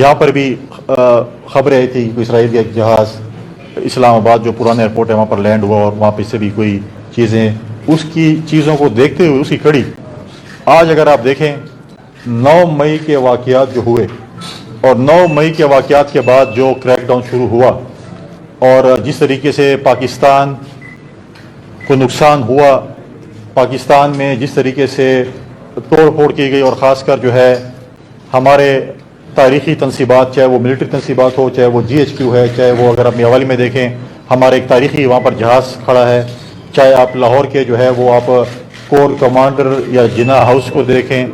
یہاں پر بھی خبر آئی تھی کہ اسرائیل کا ایک جہاز اسلام آباد جو پرانا ایئرپورٹ ہے وہاں پر لینڈ ہوا اور وہاں پہ سے بھی کوئی چیزیں اس کی چیزوں کو دیکھتے ہوئے اس کی کڑی آج اگر آپ دیکھیں 9 مئی کے واقعات جو ہوئے اور 9 مئی کے واقعات کے بعد جو کریک ڈاؤن شروع ہوا اور جس طریقے سے پاکستان کو نقصان ہوا، پاکستان میں جس طریقے سے توڑ پھوڑ کی گئی اور خاص کر جو ہے ہمارے تاریخی تنصیبات، چاہے وہ ملٹری تنصیبات ہو، چاہے وہ GHQ ہے، چاہے وہ اگر اپنی حوالے میں دیکھیں ہمارے ایک تاریخی وہاں پر جہاز کھڑا ہے، چاہے آپ لاہور کے جو ہے وہ آپ کور کمانڈر یا جناح ہاؤس کو دیکھیں،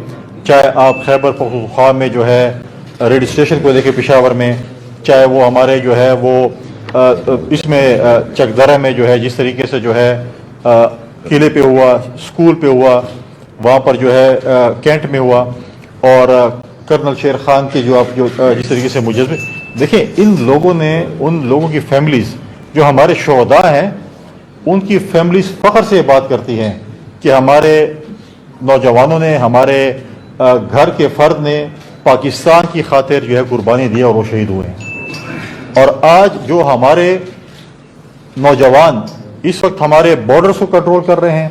چاہے آپ خیبر پختونخوا میں جو ہے ریڈ اسٹیشن کو دیکھیں پشاور میں، چاہے وہ ہمارے جو ہے وہ اس میں چکدرہ میں جو ہے جس طریقے سے جو ہے قلعے پہ ہوا، اسکول پہ ہوا، وہاں پر جو ہے کینٹ میں ہوا، اور کرنل شیر خان کے جو آپ جو جس طریقے سے مجزے دیکھیں، ان لوگوں نے، ان لوگوں کی فیملیز جو ہمارے شہداء ہیں ان کی فیملیز فخر سے بات کرتی ہیں کہ ہمارے نوجوانوں نے، ہمارے گھر کے فرد نے پاکستان کی خاطر جو ہے قربانی دی اور وہ شہید ہوئے ہیں۔ اور آج جو ہمارے نوجوان اس وقت ہمارے بارڈرز کو کنٹرول کر رہے ہیں،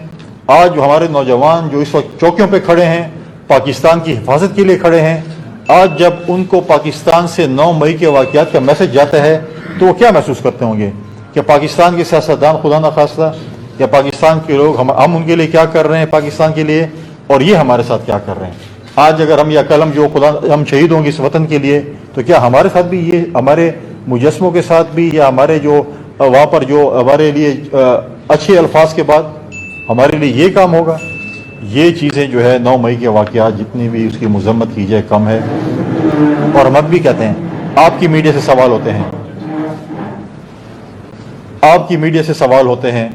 آج جو ہمارے نوجوان جو اس وقت چوکیوں پہ کھڑے ہیں، پاکستان کی حفاظت کے لیے کھڑے ہیں، آج جب ان کو پاکستان سے 9 مئی کے واقعات کا میسج جاتا ہے تو وہ کیا محسوس کرتے ہوں گے کہ پاکستان کے سیاستدان خدا نخواستہ یا پاکستان کے لوگ ہم ان کے لیے کیا کر رہے ہیں پاکستان کے لیے، اور یہ ہمارے ساتھ کیا کر رہے ہیں۔ آج اگر ہم یا کل ہم جو خدا ہم شہید ہوں گے اس وطن کے لیے، تو کیا ہمارے ساتھ بھی یہ، ہمارے مجسموں کے ساتھ بھی، یا ہمارے جو وہاں پر جو ہمارے لیے اچھے الفاظ کے بعد ہمارے لیے یہ کام ہوگا؟ یہ چیزیں جو ہے 9 مئی کے واقعات جتنی بھی اس کی مذمت کی جائے کم ہے۔ اور ہم اب بھی کہتے ہیں، آپ کی میڈیا سے سوال ہوتے ہیں، آپ کی میڈیا سے سوال ہوتے ہیں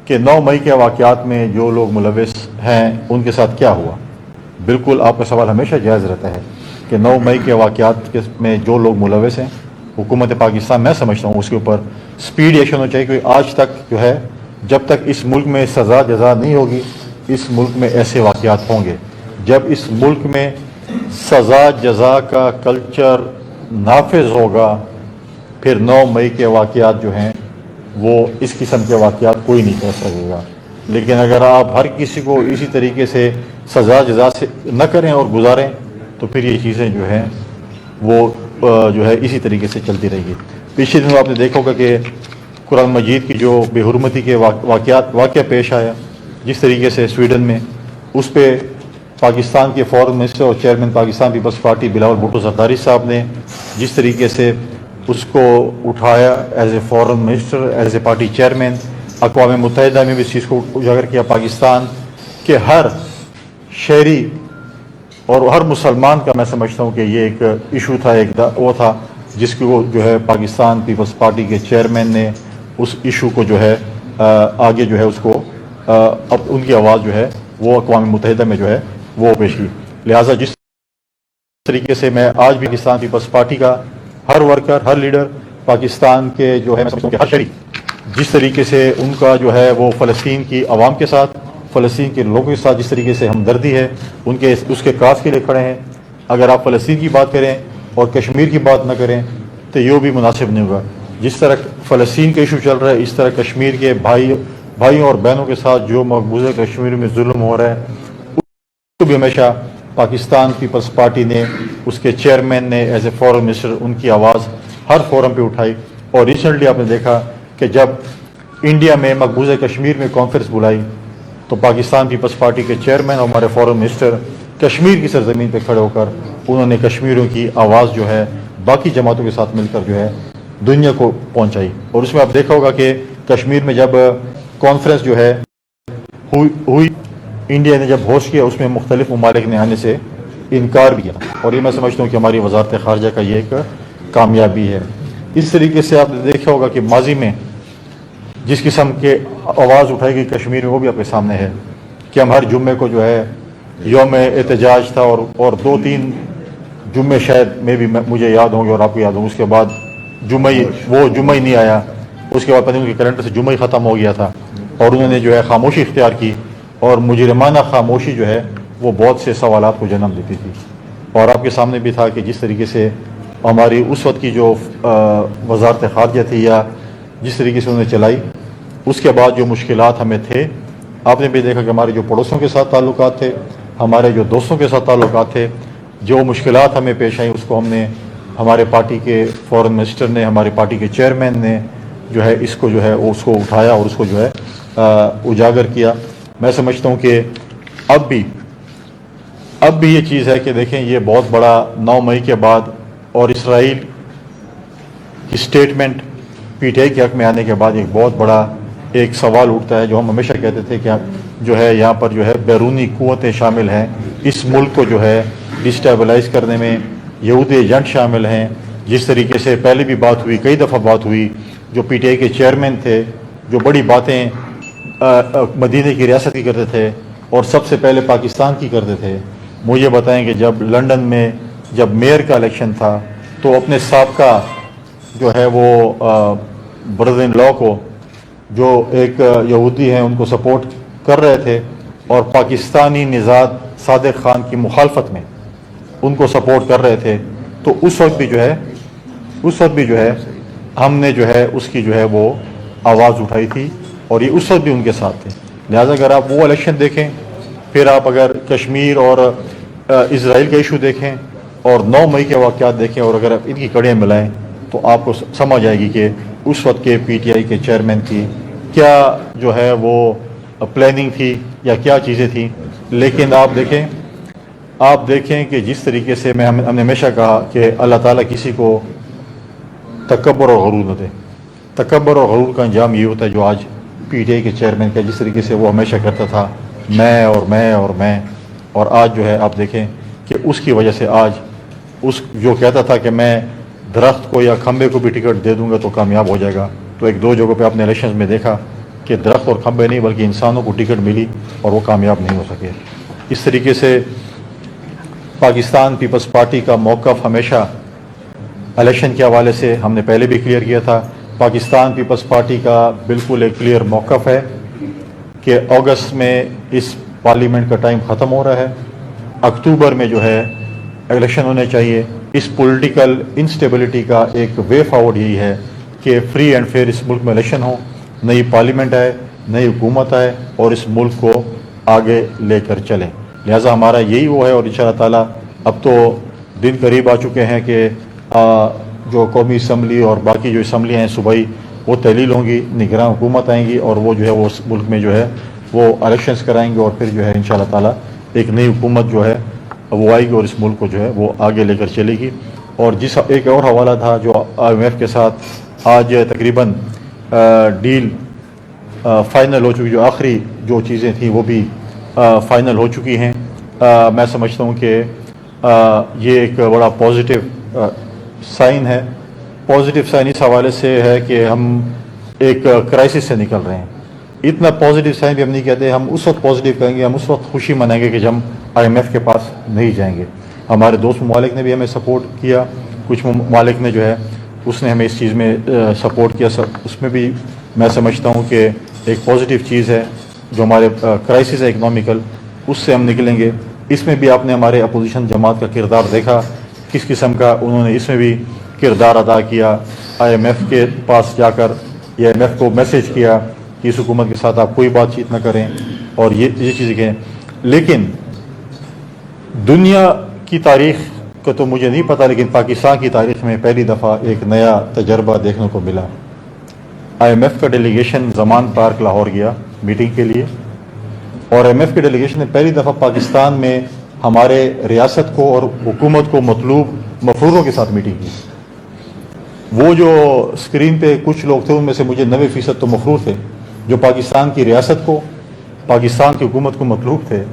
کہ 9 مئی کے واقعات میں جو لوگ ملوث ہیں ان کے ساتھ کیا ہوا؟ بالکل آپ کا سوال ہمیشہ جائز رہتا ہے کہ 9 مئی کے واقعات میں جو لوگ ملوث ہیں، حکومت پاکستان، میں سمجھتا ہوں اس کے اوپر سپیڈ ایکشن ہونا چاہیے، کیونکہ آج تک جو ہے جب تک اس ملک میں سزا جزا نہیں ہوگی اس ملک میں ایسے واقعات ہوں گے۔ جب اس ملک میں سزا جزا کا کلچر نافذ ہوگا پھر 9 مئی کے واقعات جو ہیں وہ اس قسم کے واقعات کوئی نہیں کہہ سکے گا۔ لیکن اگر آپ ہر کسی کو اسی طریقے سے سزا جزا سے نہ کریں اور گزاریں تو پھر یہ چیزیں جو ہیں وہ جو ہے اسی طریقے سے چلتی رہے گی۔ پچھلے دنوں آپ نے دیکھا ہوگا کہ قرآن مجید کی جو بے حرمتی کے واقعہ پیش آیا، جس طریقے سے سویڈن میں، اس پہ پاکستان کے فورن منسٹر اور چیئرمین پاکستان پیپلز پارٹی بلاول بھٹو زرداری صاحب نے جس طریقے سے اس کو اٹھایا as a foreign minister, as a party chairman, اقوام متحدہ میں بھی اس چیز کو اجاگر کیا۔ پاکستان کے ہر شہری اور ہر مسلمان کا میں سمجھتا ہوں کہ یہ ایک ایشو تھا، ایک وہ تھا جس کو جو ہے پاکستان پیپلز پارٹی کے چیئرمین نے اس ایشو کو جو ہے آگے جو ہے اس کو اب ان کی آواز جو ہے وہ اقوام متحدہ میں جو ہے وہ پیش کی۔ لہٰذا جس طریقے سے میں آج بھی پاکستان پیپلز پارٹی کا ہر ورکر، ہر لیڈر، پاکستان کے جو ہے میں سمجھتا ہوں کہ ہر شہری جس طریقے سے ان کا جو ہے وہ فلسطین کی عوام کے ساتھ، فلسطین کے لوگوں کے ساتھ جس طریقے سے ہمدردی ہے، ان کے اس کے کاز کے لیے کھڑے ہیں۔ اگر آپ فلسطین کی بات کریں اور کشمیر کی بات نہ کریں تو یہ بھی مناسب نہیں ہوگا۔ جس طرح فلسطین کا ایشو چل رہا ہے، اس طرح کشمیر کے بھائیوں اور بہنوں کے ساتھ جو مقبوضہ کشمیر میں ظلم ہو رہا ہے اس کو بھی ہمیشہ پاکستان پیپلز پارٹی نے، اس کے چیئرمین نے ایز اے فورن منسٹر ان کی آواز ہر فورم پہ اٹھائی۔ اور ریسنٹلی آپ نے دیکھا کہ جب انڈیا میں مقبوضہ کشمیر میں کانفرنس بلائی تو پاکستان پیپلز پارٹی کے چیئرمین اور ہمارے فورن منسٹر کشمیر کی سرزمین پہ کھڑے ہو کر انہوں نے کشمیریوں کی آواز جو ہے باقی جماعتوں کے ساتھ مل کر جو ہے دنیا کو پہنچائی۔ اور اس میں آپ دیکھا ہوگا کہ کشمیر میں جب کانفرنس جو ہے ہوئی، انڈیا نے جب ہوسٹ کیا، اس میں مختلف ممالک نے آنے سے انکار بھی کیا، اور یہ میں سمجھتا ہوں کہ ہماری وزارت خارجہ کا یہ ایک کامیابی ہے۔ اس طریقے سے آپ نے دیکھا ہوگا کہ ماضی میں جس قسم کے آواز اٹھائی گئی کشمیر میں وہ بھی آپ کے سامنے ہے کہ ہم ہر جمعے کو جو ہے یوم احتجاج تھا، اور 2-3 جمعے شاید میں بھی مجھے یاد ہوں گے اور آپ کو یاد ہوں، اس کے بعد جمعہ ہی نہیں آیا، اس کے بعد پتہ نہیں ان کے کیلنڈر سے جمعہ ہی ختم ہو گیا تھا، اور انہوں نے جو ہے خاموشی اختیار کی، اور مجرمانہ خاموشی جو ہے وہ بہت سے سوالات کو جنم دیتی تھی۔ اور آپ کے سامنے بھی تھا کہ جس طریقے سے ہماری اس وقت کی جو وزارت خارجہ تھی یا جس طریقے سے انہوں نے چلائی، اس کے بعد جو مشکلات ہمیں تھے، آپ نے بھی دیکھا کہ ہمارے جو پڑوسیوں کے ساتھ تعلقات تھے، ہمارے جو دوستوں کے ساتھ تعلقات تھے، جو مشکلات ہمیں پیش آئیں اس کو ہم نے، ہمارے پارٹی کے فورن منسٹر نے، ہماری پارٹی کے چیئرمین نے جو ہے اس کو جو ہے اس کو اٹھایا اور اس کو جو ہے اجاگر کیا۔ میں سمجھتا ہوں کہ اب بھی یہ چیز ہے کہ دیکھیں یہ بہت بڑا 9 مئی کے بعد اور اسرائیل کی سٹیٹمنٹ پی ٹی آئی کے حق میں آنے کے بعد ایک بہت بڑا ایک سوال اٹھتا ہے، جو ہم ہمیشہ کہتے تھے کہ جو ہے یہاں پر جو ہے بیرونی قوتیں شامل ہیں، اس ملک کو جو ہے ڈسٹیبلائز کرنے میں یہودی ایجنٹ شامل ہیں۔ جس طریقے سے پہلے بھی بات ہوئی، کئی دفعہ بات ہوئی، جو پی ٹی آئی کے چیئرمین تھے جو بڑی باتیں مدینہ کی ریاست کی کرتے تھے اور سب سے پہلے پاکستان کی کرتے تھے، مجھے بتائیں کہ جب لنڈن میں جب میئر کا الیکشن تھا تو اپنے سابقہ جو ہے وہ برادر ان لا کو جو ایک یہودی ہیں ان کو سپورٹ کر رہے تھے اور پاکستانی نژاد صادق خان کی مخالفت میں ان کو سپورٹ کر رہے تھے، تو اس وقت بھی جو ہے ہم نے جو ہے اس کی جو ہے وہ آواز اٹھائی تھی اور یہ اس وقت بھی ان کے ساتھ تھے۔ لہٰذا اگر آپ وہ الیکشن دیکھیں، پھر آپ اگر کشمیر اور اسرائیل کا ایشو دیکھیں اور 9 مئی کے واقعات دیکھیں اور اگر آپ ان کی کڑیاں ملائیں تو آپ کو سمجھ آئے گی کہ اس وقت کے پی ٹی آئی کے چیئرمین کی کیا جو ہے وہ پلاننگ تھی یا کیا چیزیں تھیں۔ لیکن آپ دیکھیں کہ جس طریقے سے ہم نے ہمیشہ کہا کہ اللہ تعالیٰ کسی کو تکبر اور غرور نہ دے، تکبر اور غرور کا انجام یہ ہوتا ہے جو آج پی ٹی آئی کے چیئرمین کا، جس طریقے سے وہ ہمیشہ کرتا تھا میں اور آج جو ہے آپ دیکھیں کہ اس کی وجہ سے آج اس جو کہتا تھا کہ میں درخت کو یا کھمبے کو بھی ٹکٹ دے دوں گا تو کامیاب ہو جائے گا، تو 1-2 جگہوں پہ آپ نے الیکشنز میں دیکھا کہ درخت اور کھمبے نہیں بلکہ انسانوں کو ٹکٹ ملی اور وہ کامیاب نہیں ہو سکے۔ اس طریقے سے پاکستان پیپلز پارٹی کا موقف ہمیشہ الیکشن کے حوالے سے ہم نے پہلے بھی کلیئر کیا تھا، پاکستان پیپلز پارٹی کا بالکل ایک کلیئر موقف ہے کہ اگست میں اس پارلیمنٹ کا ٹائم ختم ہو رہا ہے، اکتوبر میں جو ہے الیکشن ہونے چاہیے۔ اس پولیٹیکل انسٹیبلٹی کا ایک وے فارورڈ یہی ہے کہ فری اینڈ فیئر اس ملک میں الیکشن ہو، نئی پارلیمنٹ آئے، نئی حکومت آئے اور اس ملک کو آگے لے کر چلیں۔ لہٰذا ہمارا یہی وہ ہے اور انشاءاللہ تعالیٰ اب تو دن قریب آ چکے ہیں کہ جو قومی اسمبلی اور باقی جو اسمبلیاں ہیں صوبائی وہ تحلیل ہوں گی، نگراں حکومت آئیں گی اور وہ جو ہے وہ اس ملک میں جو ہے وہ الیکشنز کرائیں گے اور پھر جو ہے انشاءاللہ تعالیٰ ایک نئی حکومت جو ہے وہ آئے گی اور اس ملک کو جو ہے وہ آگے لے کر چلے گی۔ اور جس ایک اور حوالہ تھا جو IMF کے ساتھ آج تقریباً ڈیل فائنل ہو چکی، جو آخری جو چیزیں تھیں وہ بھی فائنل ہو چکی ہیں۔ میں سمجھتا ہوں کہ یہ ایک بڑا پازیٹیو سائن ہے۔ پازیٹیو سائن اس حوالے سے ہے کہ ہم ایک کرائسس سے نکل رہے ہیں۔ اتنا پازیٹیو سائن بھی ہم نہیں کہتے، ہم اس وقت پازیٹیو کہیں گے، ہم اس وقت خوشی منائیں گے کہ جب ہم IMF کے پاس نہیں جائیں گے۔ ہمارے دوست ممالک نے بھی ہمیں سپورٹ کیا، کچھ ممالک نے جو ہے اس نے ہمیں اس چیز میں سپورٹ کیا، اس میں بھی میں سمجھتا ہوں کہ ایک پازیٹیو چیز ہے۔ جو ہمارے کرائسس ہے اکنامیکل، اس سے ہم نکلیں گے۔ اس میں بھی آپ نے ہمارے اپوزیشن جماعت کا کردار دیکھا، کس قسم کا انہوں نے اس میں بھی کردار ادا کیا۔ IMF کے پاس جا کر یا IMF کو میسیج کیا کہ اس حکومت کے ساتھ آپ کوئی بات چیت نہ کریں اور یہ چیزیں کہیں۔ لیکن دنیا کی تاریخ کا تو مجھے نہیں پتہ، لیکن پاکستان کی تاریخ میں پہلی دفعہ ایک نیا تجربہ دیکھنے کو ملا۔ IMF کا ڈیلیگیشن زمان پارک لاہور گیا میٹنگ کے لیے اور IMF کے ڈیلیگیشن نے پہلی دفعہ پاکستان میں ہمارے ریاست کو اور حکومت کو مطلوب مفروضوں کے ساتھ میٹنگ کی۔ وہ جو اسکرین پہ کچھ لوگ تھے ان میں سے مجھے 90% تو مفروض تھے جو پاکستان کی ریاست کو، پاکستان کی حکومت کو مطلوب تھے،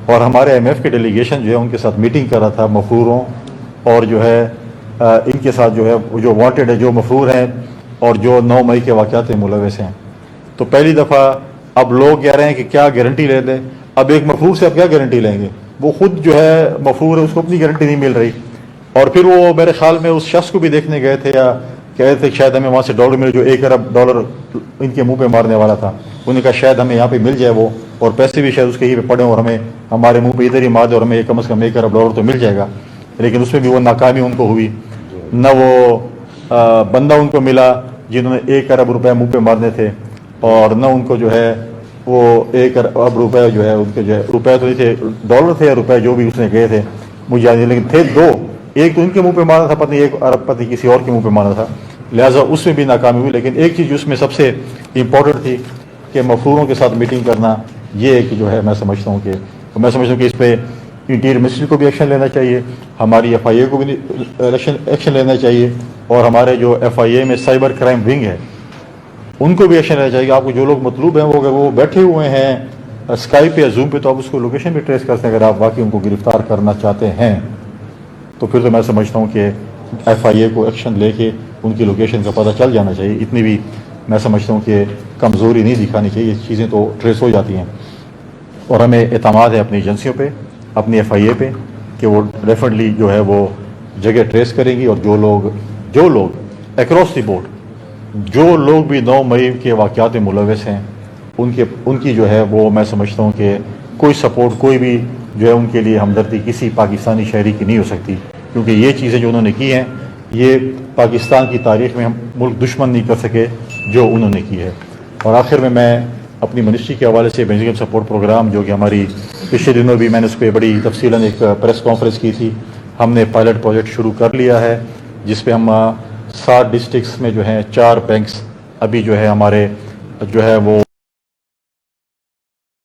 اور ہمارے IMF کے ڈیلیگیشن جو ہے ان کے ساتھ میٹنگ کر رہا تھا مفروروں اور جو ہے ان کے ساتھ جو ہے جو وانٹڈ ہے، جو مفرور ہیں اور جو 9 مئی کے واقعات میں ملوث ہیں۔ تو پہلی دفعہ اب لوگ کہہ رہے ہیں کہ کیا گارنٹی لے لیں، اب ایک مفرور سے اب کیا گارنٹی لیں گے، وہ خود جو ہے مفرور ہے، اس کو اپنی گارنٹی نہیں مل رہی۔ اور پھر وہ میرے خیال میں اس شخص کو بھی دیکھنے گئے تھے یا کہہ رہے تھے شاید ہمیں وہاں سے ڈالر ملے، جو $1 ارب ان کے منہ پہ مارنے والا تھا۔ انہوں نے کہا شاید ہمیں یہاں پہ مل جائے وہ، اور پیسے بھی شاید اس کے ہی پہ پڑے اور ہمیں ہمارے منہ پہ ادھر ہی مار دے اور ہمیں کم از کم $1 ارب تو مل جائے گا، لیکن اس میں بھی وہ ناکامی ان کو ہوئی۔ نہ وہ بندہ ان کو ملا جنہوں نے 1 ارب روپے منہ پہ مارنے تھے، اور نہ ان کو جو ہے وہ 1 ارب روپے جو ہے ان کے جو ہے روپے تو نہیں تھے، ڈالر تھے یا روپے جو بھی اس نے گئے تھے مجھے یاد نہیں، لیکن تھے 2، ایک تو ان کے منہ پہ مارا تھا، پتہ نہیں 1 ارب پتہ کسی اور کے منہ پہ مارا تھا، لہٰذا اس میں بھی ناکامی ہوئی۔ لیکن ایک چیز جو اس میں سب سے امپورٹنٹ تھی کہ مفروروں کے ساتھ میٹنگ کرنا، یہ ایک جو ہے میں سمجھتا ہوں کہ اس پہ انٹیریئر منسٹری کو بھی ایکشن لینا چاہیے، ہماری FIA کو بھی ایکشن لینا چاہیے، اور ہمارے جو FIA میں سائبر کرائم ونگ ہے ان کو بھی ایکشن لینا چاہیے کہ آپ کو جو لوگ مطلوب ہیں وہ بیٹھے ہوئے ہیں اسکائپ پہ یا زوم پہ، تو آپ اس کو لوکیشن بھی ٹریس کرتے ہیں۔ اگر آپ واقعی ان کو گرفتار کرنا چاہتے ہیں تو پھر تو میں سمجھتا ہوں کہ FIA کو ایکشن لے کے ان کی لوکیشن کا پتہ چل جانا چاہیے۔ اتنی بھی میں سمجھتا ہوں کہ کمزوری نہیں دکھانی چاہیے، یہ چیزیں تو ٹریس ہو جاتی ہیں، اور ہمیں اعتماد ہے اپنی ایجنسیوں پہ، اپنی FIA پہ کہ وہ ڈیفینیٹلی جو ہے وہ جگہ ٹریس کریں گی، اور جو لوگ اکراس دی بورڈ جو لوگ بھی 9 مئی کے واقعات میں ملوث ہیں ان کی جو ہے وہ میں سمجھتا ہوں کہ کوئی سپورٹ، کوئی بھی جو ہے ان کے لیے ہمدردی کسی پاکستانی شہری کی نہیں ہو سکتی، کیونکہ یہ چیزیں جو انہوں نے کی ہیں یہ پاکستان کی تاریخ میں ہم ملک دشمن نہیں کر سکے جو انہوں نے کی ہے۔ اور آخر میں اپنی منسٹری کے حوالے سے بینزیم سپورٹ پروگرام جو کہ ہماری پچھلے دنوں بھی میں نے اس پہ بڑی تفصیلاً ایک پریس کانفرنس کی تھی، ہم نے پائلٹ پروجیکٹ شروع کر لیا ہے جس پہ ہم 7 ڈسٹرکٹس میں جو ہیں 4 بینکس ابھی جو ہے ہمارے جو ہے وہ